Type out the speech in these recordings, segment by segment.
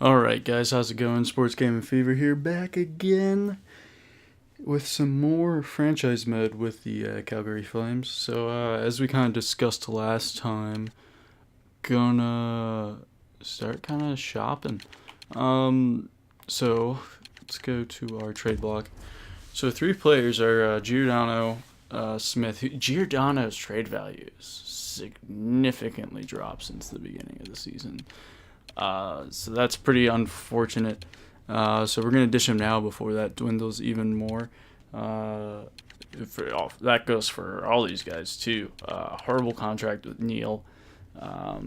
Alright guys, how's it going? Sports Gaming Fever here, back again with some more franchise mode with the Calgary Flames. So as we kind of discussed last time, gonna start kind of shopping. So let's go to our trade block. So three players are Giordano, Smith. Giordano's trade value is significantly dropped since the beginning of the season. So that's pretty unfortunate. So we're going to dish him now before that dwindles even more. That goes for all these guys too. Horrible contract with Neil. I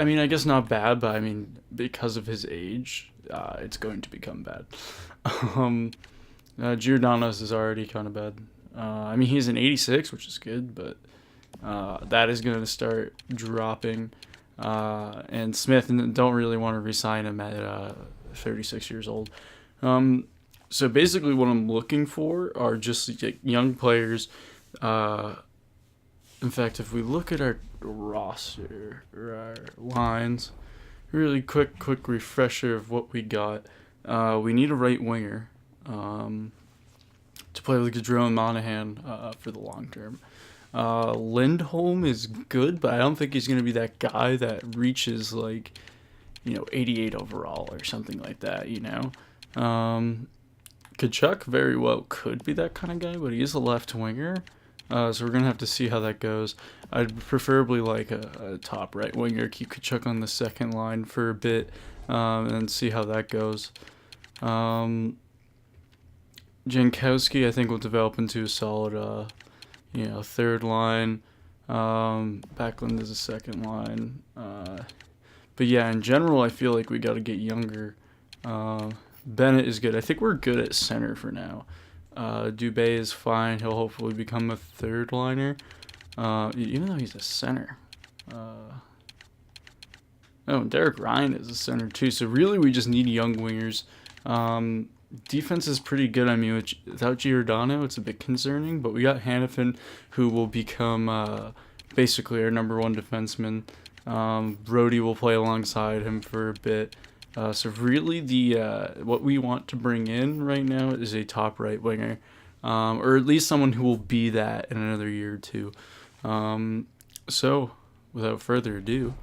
mean, I guess not bad, but I mean, because of his age, it's going to become bad. Giordano's is already kind of bad. I mean, he's an 86, which is good, but that is going to start dropping. And Smith don't really want to re-sign him at 36 years old. So basically what I'm looking for are just like, young players. In fact, if we look at our roster or our lines, really quick refresher of what we got. We need a right winger to play with Gaudreau and Monahan for the long term. Lindholm is good, but I don't think he's going to be that guy that reaches 88 overall or something like that, Kachuk very well could be that kind of guy, but he is a left winger, so we're going to have to see how that goes. I'd preferably like a top right winger, keep Kachuk on the second line for a bit, and see how that goes. Jankowski, I think, will develop into a solid third line. Backlund is a second line. But yeah, in general, I feel like we got to get younger. Bennett is good. I think we're good at center for now. Dubé is fine. He'll hopefully become a third liner, even though he's a center. Derek Ryan is a center too. So really, we just need young wingers. Defense is pretty good. I mean, without Giordano, it's a bit concerning. But we got Hannafin, who will become basically our number one defenseman. Brody will play alongside him for a bit. So really, what we want to bring in right now is a top right winger, or at least someone who will be that in another year or two. So, without further ado,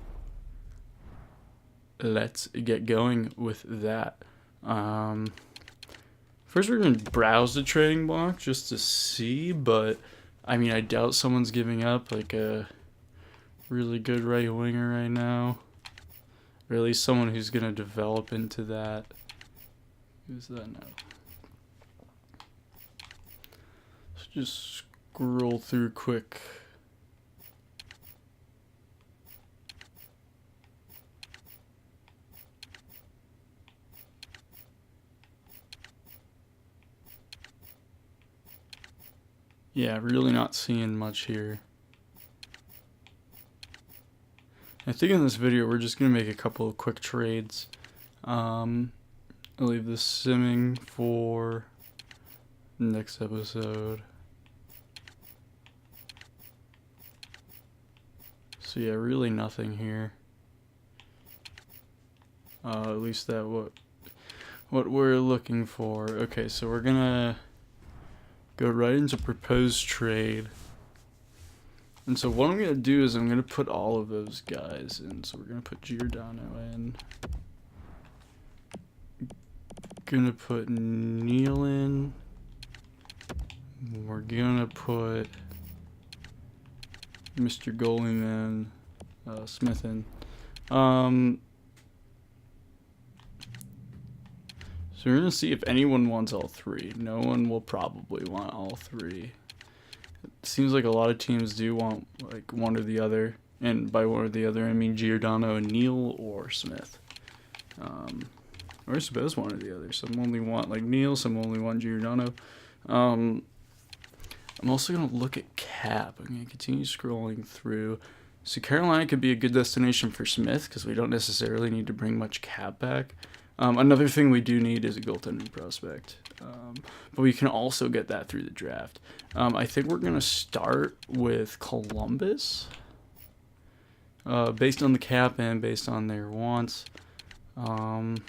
let's get going with that. First, we're going to browse the trading block just to see, but I mean, I doubt someone's giving up like a really good right winger right now. Or at least someone who's going to develop into that. Who's that now? Let's just scroll through quick. Yeah, really not seeing much here. I think in this video we're just going to make a couple of quick trades. I'll leave the simming for next episode. So yeah, really nothing here. At least that what we're looking for. Okay, so we're going to go right into proposed trade. And so what I'm going to do is I'm going to put all of those guys in. So we're going to put Giordano in. Going to put Neil in. We're going to put Mr. Goalie Smith in. So we're going to see if anyone wants all three. No one will probably want all three. It seems like a lot of teams do want like one or the other. And by one or the other, I mean Giordano and Neil or Smith. Or I suppose one or the other. Some only want like Neil, some only want Giordano. I'm also going to look at cap. I'm going to continue scrolling through. So Carolina could be a good destination for Smith because we don't necessarily need to bring much cap back. Another thing we do need is a goaltending prospect, but we can also get that through the draft. I think we're going to start with Columbus. based on the cap and based on their wants. Bjorkstrand,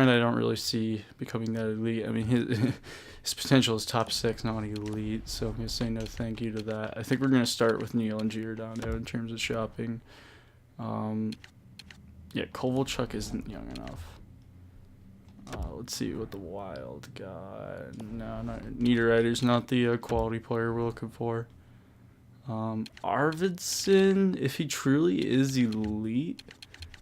I don't really see becoming that elite. I mean, his potential is top 6, not elite, so I'm going to say no thank you to that. I think we're going to start with Neil and Giordano in terms of shopping. Yeah, Kovalchuk isn't young enough. Let's see what the Wild got. No, Niederreiter's not the quality player we're looking for. Arvidsson, if he truly is elite,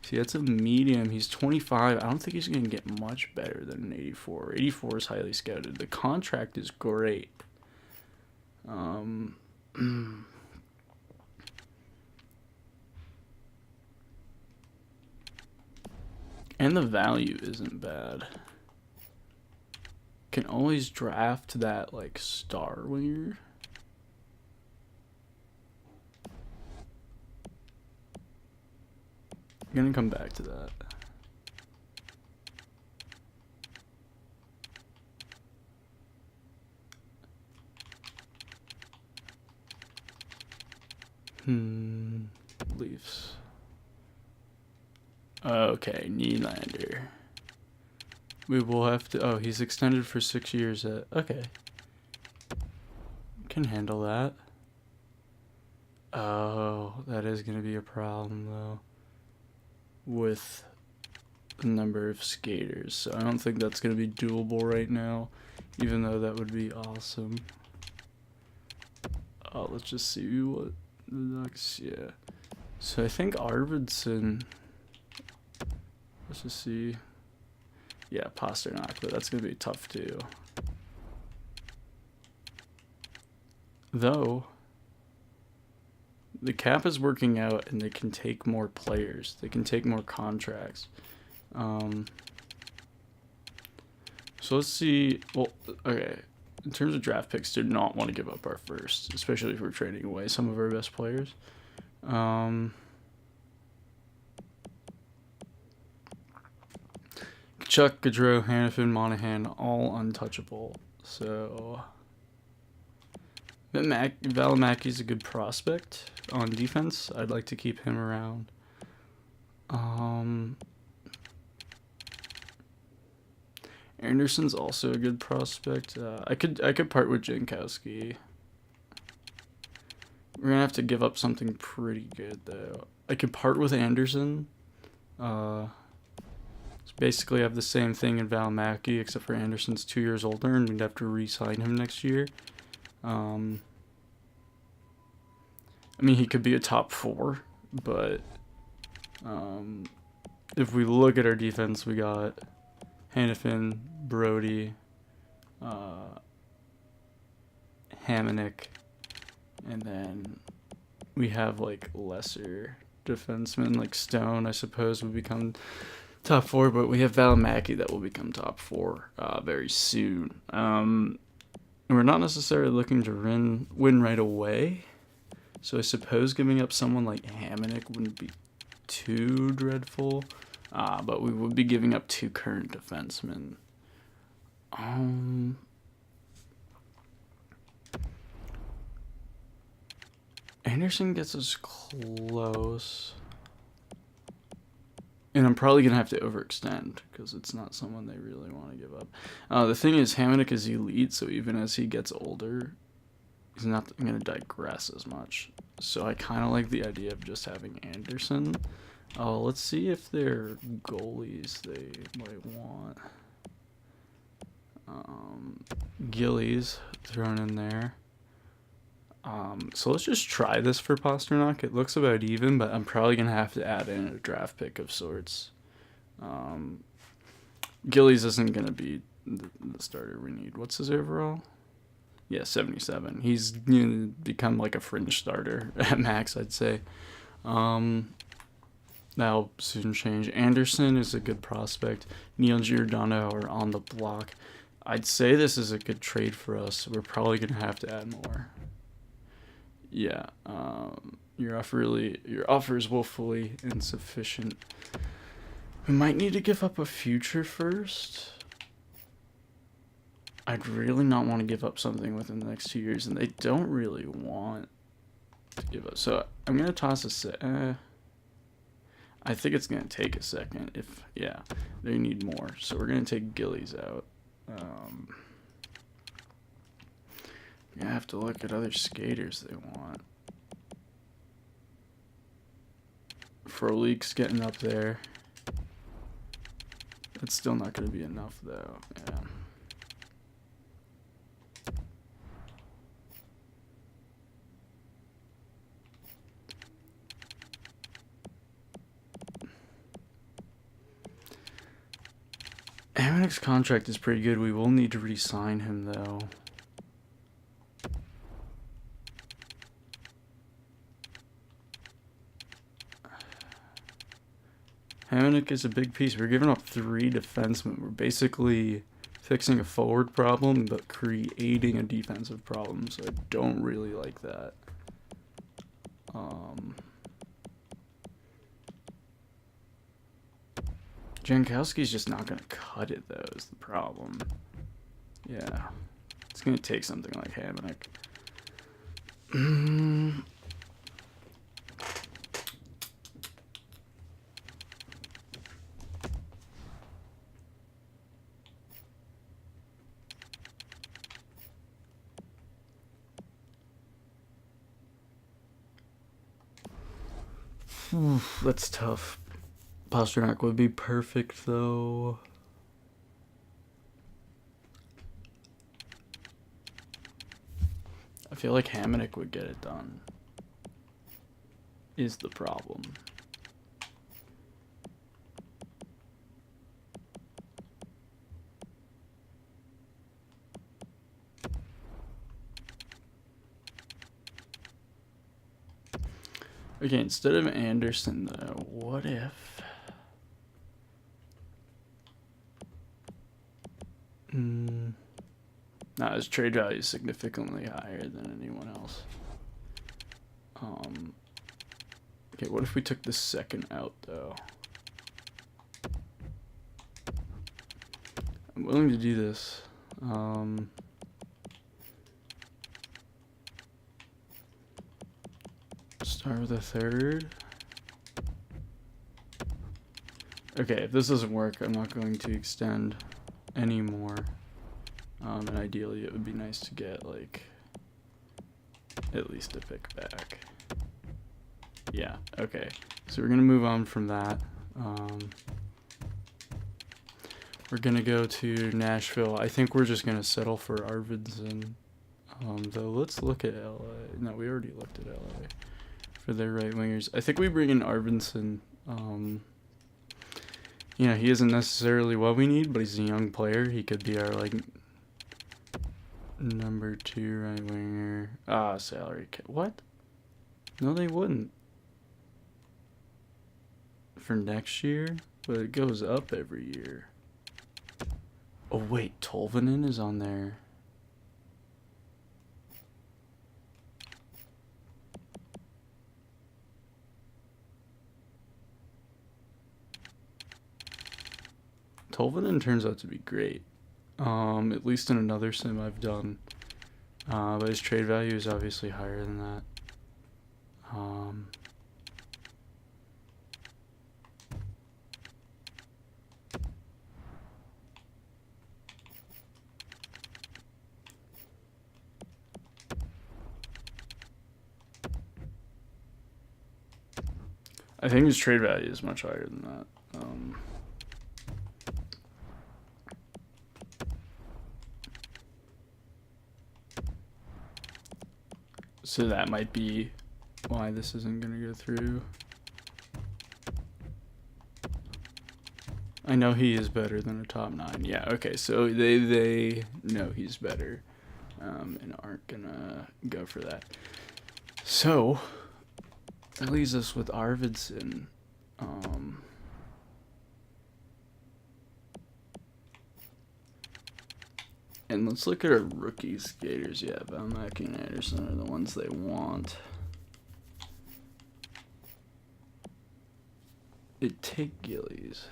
see, that's a medium. He's 25. I don't think he's going to get much better than an 84. 84 is highly scouted. The contract is great. And the value isn't bad. Can always draft that, like, star winger. I'm gonna come back to that. Leafs. Okay, Nylander. We will have to. Oh, he's extended for 6 years. Okay. Can handle that. Oh, that is gonna be a problem though. With the number of skaters, so I don't think that's going to be doable right now, even though that would be awesome. Let's just see what the Ducks, yeah. So I think Arvidsson, let's just see. Yeah, Pasternak, but that's going to be tough too. Though, the cap is working out and they can take more players. They can take more contracts. So let's see. Well, okay. In terms of draft picks, do not want to give up our first, especially if we're trading away some of our best players. Kachuk, Gaudreau, Hannafin, Monahan, all untouchable. So Valimaki's a good prospect on defense. I'd like to keep him around. Anderson's also a good prospect. I could part with Jankowski. We're gonna have to give up something pretty good though. I could part with Anderson. Basically have the same thing in Valimaki, except for Anderson's 2 years older, and we'd have to re-sign him next year. I mean, he could be a top 4, but if we look at our defense, we got Hannafin, Brody, Hamonic, and then we have like lesser defensemen like Stone, I suppose, would become top 4, but we have Valimaki that will become top 4 very soon. We're not necessarily looking to win right away, so I suppose giving up someone like Hamonic wouldn't be too dreadful, but we would be giving up 2 current defensemen. Anderson gets us close. And I'm probably going to have to overextend because it's not someone they really want to give up. The thing is, Hamonic is elite, so even as he gets older, he's not going to digress as much. So I kind of like the idea of just having Anderson. Let's see if they're goalies they might want. Gillies thrown in there. So let's just try this for Pasternak. It looks about even, but I'm probably going to have to add in a draft pick of sorts. Gillies isn't going to be the starter we need. What's his overall? Yeah, 77. He's going to become like a fringe starter at max, I'd say. That'll soon change. Anderson is a good prospect. Neil and Giordano are on the block. I'd say this is a good trade for us. We're probably going to have to add more. Yeah, your offer is woefully insufficient. We might need to give up a future first. I'd really not want to give up something within the next 2 years, and they don't really want to give up. So I'm gonna toss a I think it's gonna take a second. If yeah, they need more. So we're gonna take Gillies out. You have to look at other skaters they want. Frolik's getting up there. It's still not gonna be enough though. Yeah. Hamanek's contract is pretty good. We will need to re-sign him though. Hamanek is a big piece. We're giving up 3 defensemen. We're basically fixing a forward problem, but creating a defensive problem. So I don't really like that. Jankowski's just not going to cut it, though, is the problem. Yeah. It's going to take something like Hamanek. That's tough. Pasternak would be perfect, though. I feel like Hamanek would get it done. Is the problem. Okay, instead of Anderson, though, what if... Nah, his trade value is significantly higher than anyone else. Okay, what if we took the second out, though? I'm willing to do this. Start with a third. Okay, if this doesn't work, I'm not going to extend anymore. And ideally, it would be nice to get, like, at least a pick back. Yeah, okay. So we're going to move on from that. We're going to go to Nashville. I think we're just going to settle for Arvidsson. Though, let's look at LA. No, we already looked at LA for their right wingers. I think we bring in Arvidsson. You know, he isn't necessarily what we need, but he's a young player. He could be our, like, number 2 right winger. Salary cap. What? No, they wouldn't. For next year? But it goes up every year. Oh, wait. Tolvanen is on there. Tolvanen turns out to be great. At least in another sim I've done. But his trade value is obviously higher than that. I think his trade value is much higher than that. So that might be why this isn't going to go through. I know he is better than a top 9. Yeah, okay, so they know he's better and aren't going to go for that. So that leaves us with Arvidsson. And let's look at our rookie skaters. Yeah, Valmack and Anderson are the ones they want. It'd take Gillies.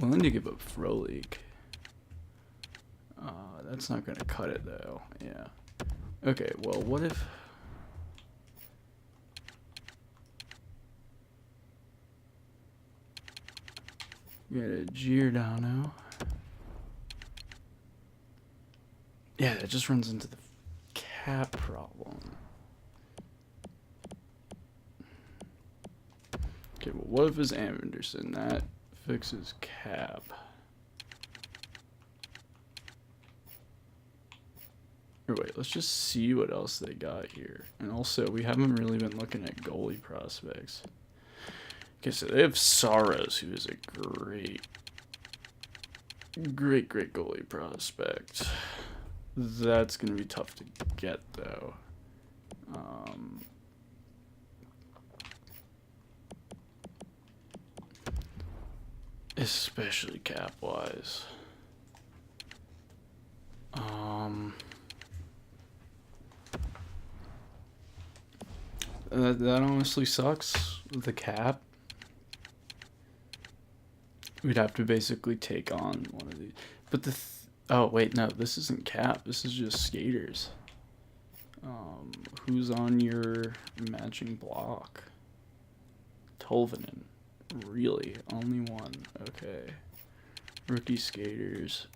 Willing to give up Frolik. That's not gonna cut it though. Yeah. Okay, well, what if... we got a Giordano. Yeah, that just runs into the cap problem. Okay, well, what if it's Anderson? That fixes cap. Or wait, let's just see what else they got here. And also, we haven't really been looking at goalie prospects. Okay, so they have Saros, who is a great goalie prospect. That's going to be tough to get, though. Especially cap-wise. That honestly sucks with the cap. We'd have to basically take on one of these. But oh wait, no, this isn't cap. This is just skaters. Who's on your matching block? Tolvanen. Really? Only one. Okay. Rookie skaters.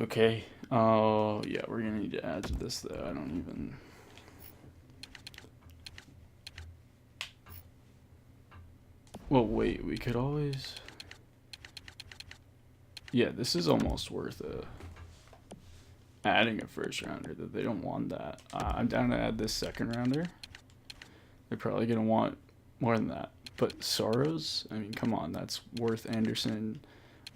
Okay. Oh, yeah, we're gonna need to add to this, though. I don't even... Well, wait, we could always... Yeah, this is almost worth adding a first rounder, that they don't want that. I'm down to add this second rounder. They're probably gonna want more than that. But Saros, I mean, come on, that's worth Anderson.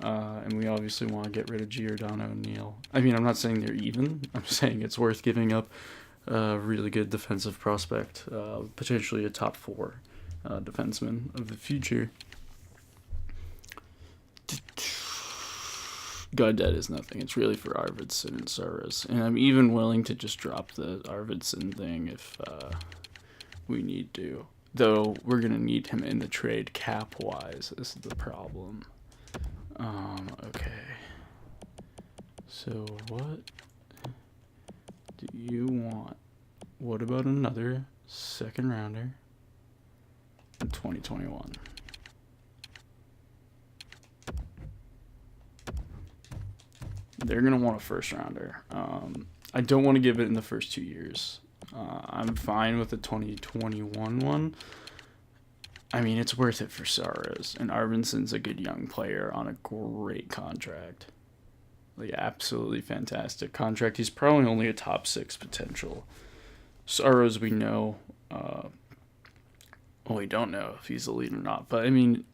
And we obviously want to get rid of Giordano and Neal. I mean, I'm not saying they're even. I'm saying it's worth giving up a really good defensive prospect, potentially a top 4 defenseman of the future. God, that is nothing. It's really for Arvidsson and Saros. And I'm even willing to just drop the Arvidsson thing if we need to. Though, we're going to need him in the trade cap-wise. This is the problem. Okay. So, what do you want? What about another second rounder in 2021? They're going to want a first rounder. I don't want to give it in the first 2 years. I'm fine with the 2021 one. I mean, it's worth it for Saros, and Arvidsson's a good young player on a great contract. Like, absolutely fantastic contract. He's probably only a top 6 potential. Saros, we know, well, we don't know if he's elite or not, but I mean,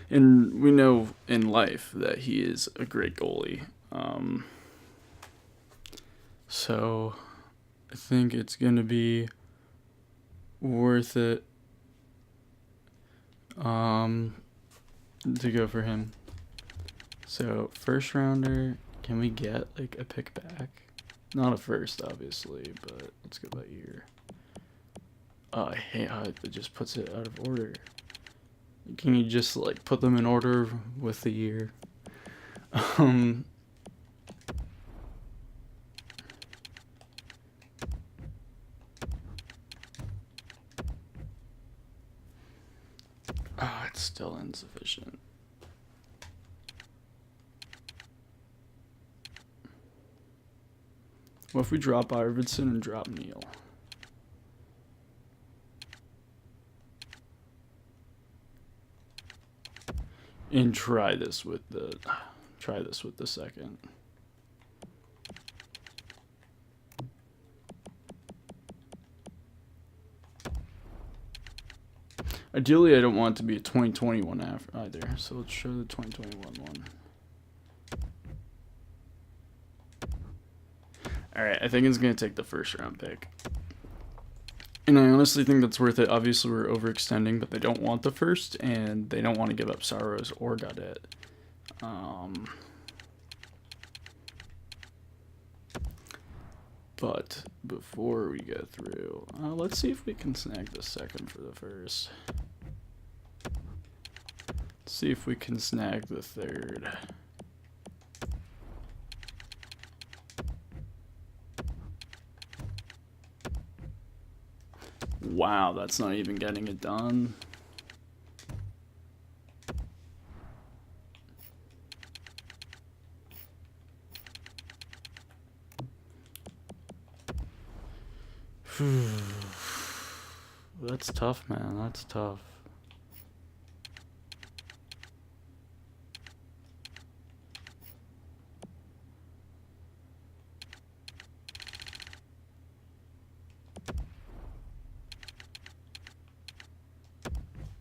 and we know in life that he is a great goalie. So I think it's going to be worth it to go for him. So first rounder, can we get like a pick back? Not a first, obviously, but let's go by year. Oh, I hate how it just puts it out of order. Can you just like put them in order with the year? Oh, it's still insufficient. What if we drop Arvidsson and drop Neal? And try this with the second. Ideally, I don't want it to be a 2021 either, so let's show the 2021 one. Alright, I think it's going to take the first round pick. And I honestly think that's worth it. Obviously, we're overextending, but they don't want the first, and they don't want to give up Saros or Gaudette. But before we go through, let's see if we can snag the second for the first. Let's See if we can snag the third. Wow, that's not even getting it done. That's tough, man. That's tough.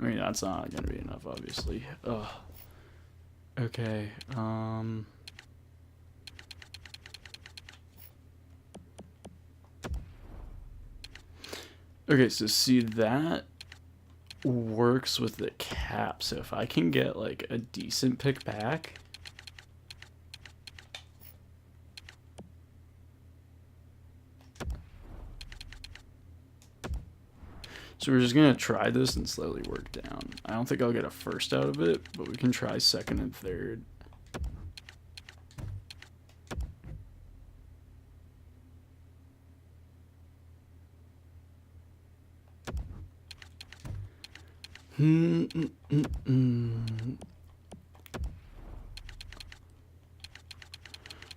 I mean, that's not gonna be enough, obviously. Ugh. Okay, okay, so see, that works with the cap. So if I can get, like, a decent pick back... So we're just gonna try this and slowly work down. I don't think I'll get a first out of it, but we can try second and third.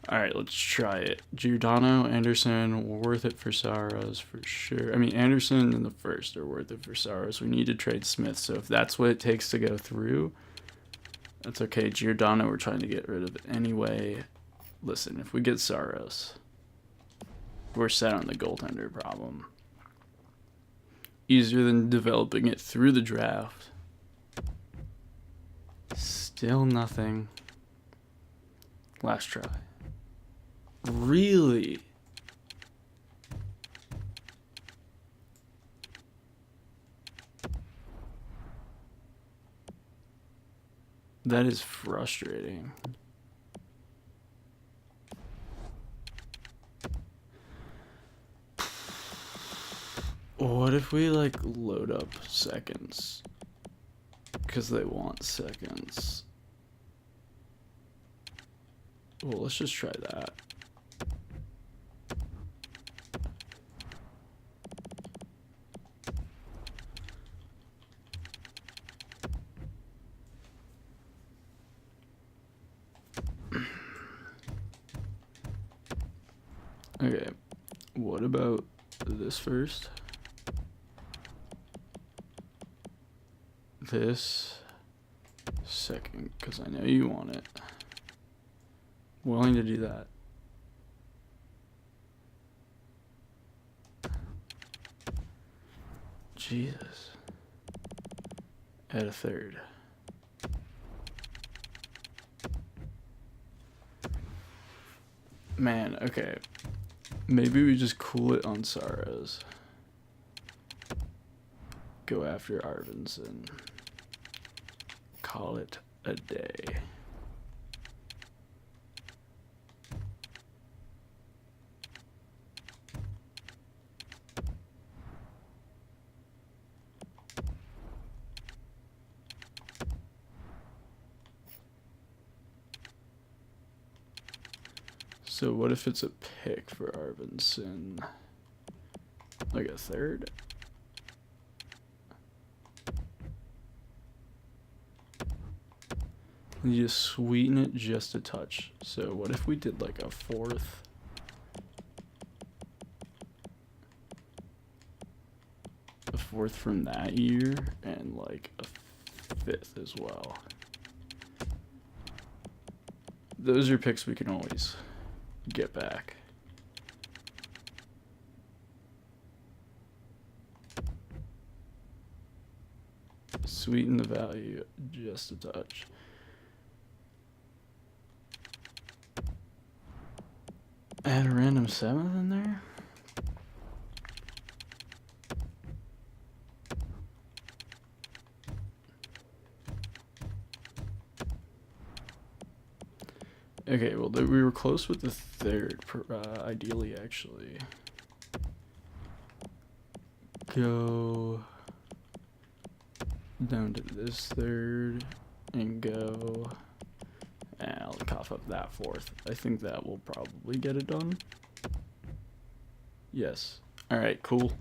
Alright, let's try it. Giordano, Anderson, worth it for Saros for sure. I mean, Anderson and the first are worth it for Saros. We need to trade Smith, so if that's what it takes to go through, that's okay. Giordano we're trying to get rid of anyway. Listen, if we get Saros, we're set on the goaltender problem. Easier than developing it through the draft. Still nothing. Last try. Really? That is frustrating. What if we, like, load up seconds? Because they want seconds. Well, let's just try that. Okay, what about this first? This second, because I know you want it. Willing to do that. Jesus. At a third. Man, okay. Maybe we just cool it on Saros. Go after Arvidsson. Call it a day. So what if it's a pick for Arvidsson? Like a third? And you just sweeten it just a touch. So what if we did like a fourth? A fourth from that year and like a fifth as well. Those are picks we can always get back. Sweeten the value just a touch. Add a random seventh in there. Okay, well, we were close with the third, ideally, actually. Go down to this third, and go. And I'll cough up that fourth. I think that will probably get it done. Yes. Alright, cool.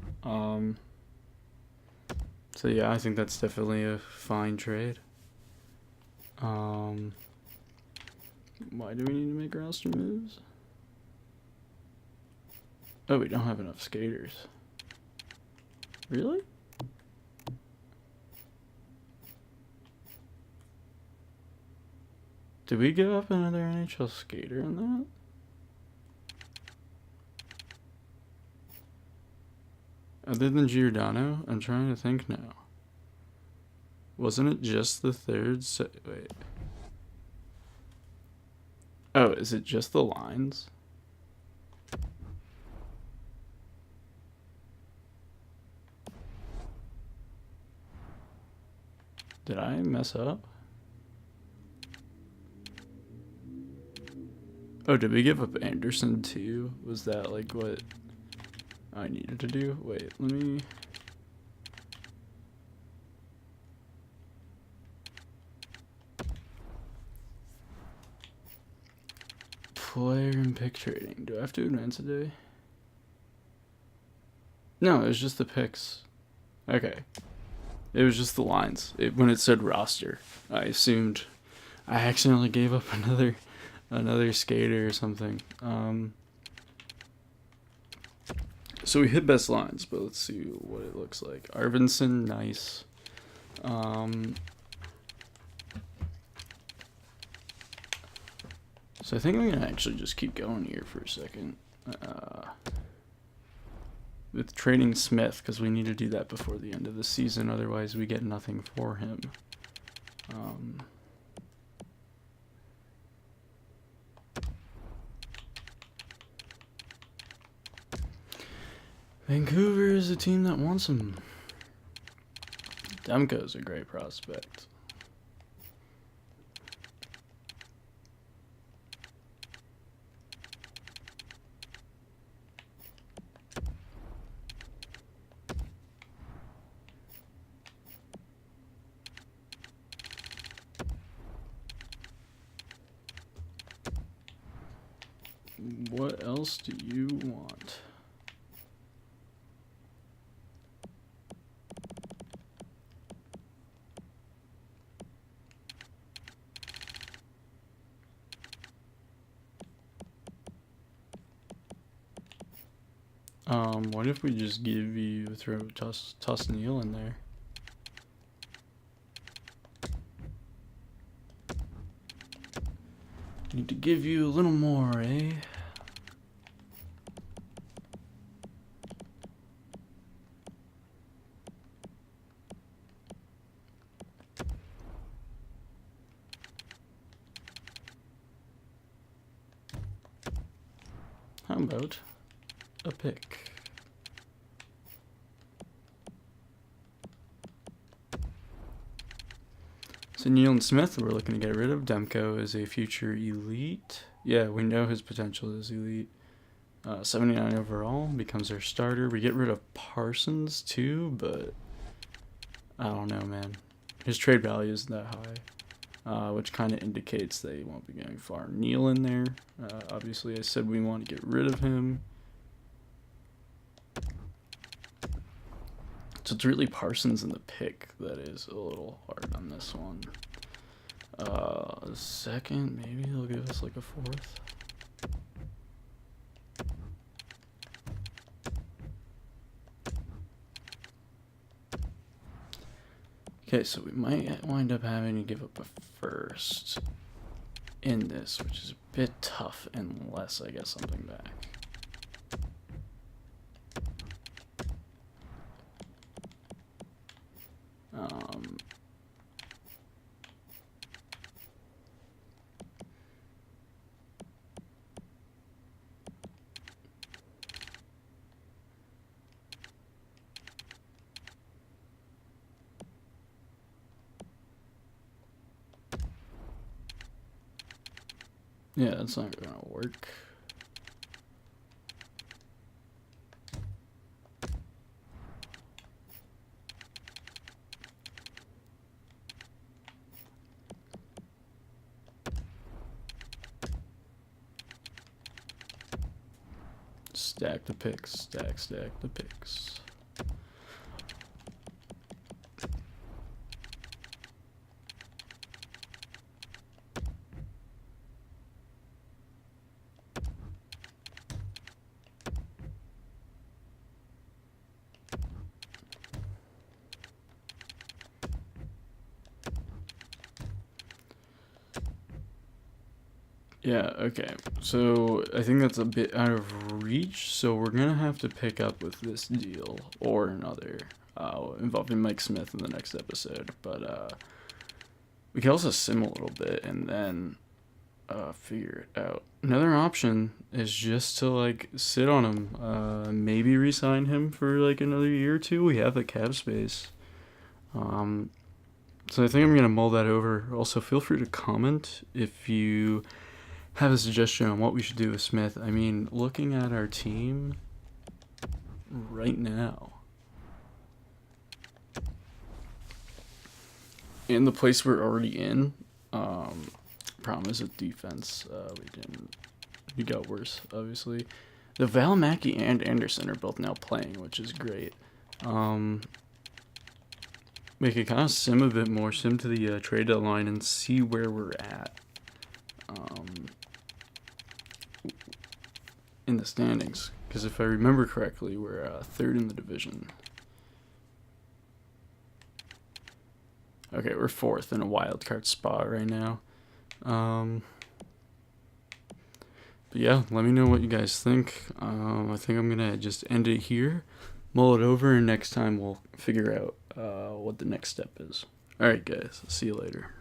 So yeah, I think that's definitely a fine trade. Why do we need to make roster moves? Oh, we don't have enough skaters. Really? Did we give up another NHL skater in that? Other than Giordano? I'm trying to think now. Wasn't it just the third wait. Oh, is it just the lines? Did I mess up? Oh, did we give up Anderson too? Was that like what I needed to do? Wait, let me... Player and pick trading. Do I have to advance a day? No, it was just the picks. Okay. It was just the lines. When it said roster, I assumed I accidentally gave up another skater or something. So we hit best lines, but let's see what it looks like. Arvidsson, nice. So I think I'm gonna actually just keep going here for a second. With trading Smith, because we need to do that before the end of the season, otherwise we get nothing for him. Vancouver is a team that wants him. Demko's a great prospect. What else do you want? What if we just give you throw toss Neil in there? Need to give you a little more, eh? How about a pick? So Neil and Smith, we're looking to get rid of. Demko is a future elite. Yeah, we know his potential is elite. 79 overall, becomes our starter. We get rid of Parsons too, but I don't know, man. His trade value isn't that high, which kind of indicates they won't be going far. Neil in there. Obviously, I said we want to get rid of him. So it's really Parsons in the pick that is a little hard on this one. Second, maybe they'll give us like a fourth. Okay, so we might wind up having to give up a first in this, which is a bit tough unless I get something back. Yeah, that's not gonna work. Stack the picks. Stack the picks. Yeah, okay. So I think that's a bit out of reach, so we're gonna have to pick up with this deal or another involving Mike Smith in the next episode. But we can also sim a little bit and then figure it out. Another option is just to like sit on him, maybe re-sign him for like another year or two. We have the cap space. So I think I'm gonna mull that over. Also, feel free to comment if you have a suggestion on what we should do with Smith. I mean, looking at our team right now, in the place we're already in, problem is with defense. We got worse, obviously. The Valimaki and Anderson are both now playing, which is great. We could kind of sim a bit more, sim to the trade deadline and see where we're at in the standings. Because if I remember correctly, we're third in the division. Okay, we're fourth in a wild card spot right now. But yeah, let me know what you guys think. I think I'm gonna just end it here, mull it over, and next time we'll figure out what the next step is. Alright guys, see you later.